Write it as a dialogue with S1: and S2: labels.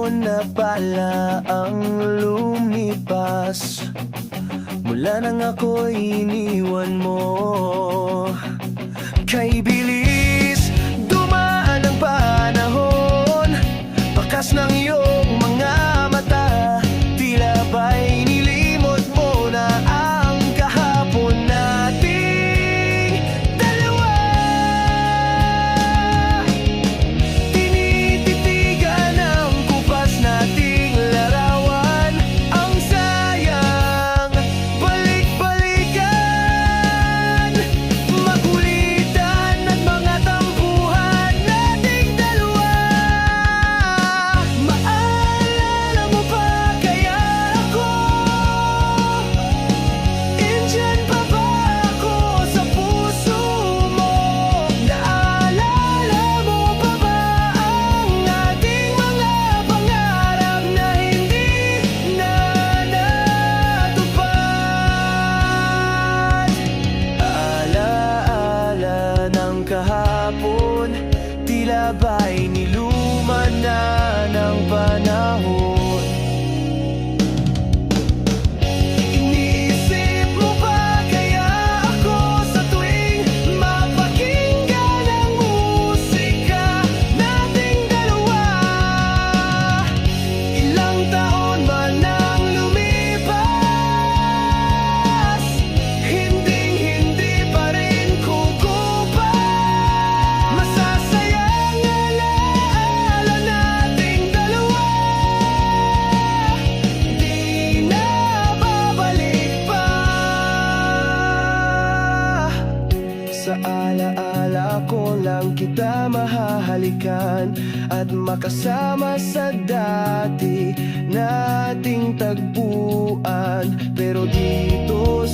S1: taon na pala ang lumipas mula nang ako'y iniwan mo. Kay bilis dumaan ang panahon, bakas ng iyong mga mata, tila ba'y nilimot mo na ang kahapon nating dalawa. Tinititigan ang kupas nating larawan, ang sayang balik-balikan, makulitan at mga tampuhan nating dalawa. Maalala mo pa kaya ako? Indian pa ba ako sa puso mo? Naalala mo pa ba ang ating mga pangarap na hindi na natupad? Alaala ng kahapon, tila ba'y niluman na ng panahon. Iniisip mo ba kaya ako sa tuwing mapakinggan ang musika nating dalawa? Ilang taon man ang lumipas, hinding-hindi pa rin kukupas. Masasayang alaala nating dalawa, di na babalik pa. Sa alaala ko lang kita mahahalikan at makasama sa dati nating tagpuan. Pero dito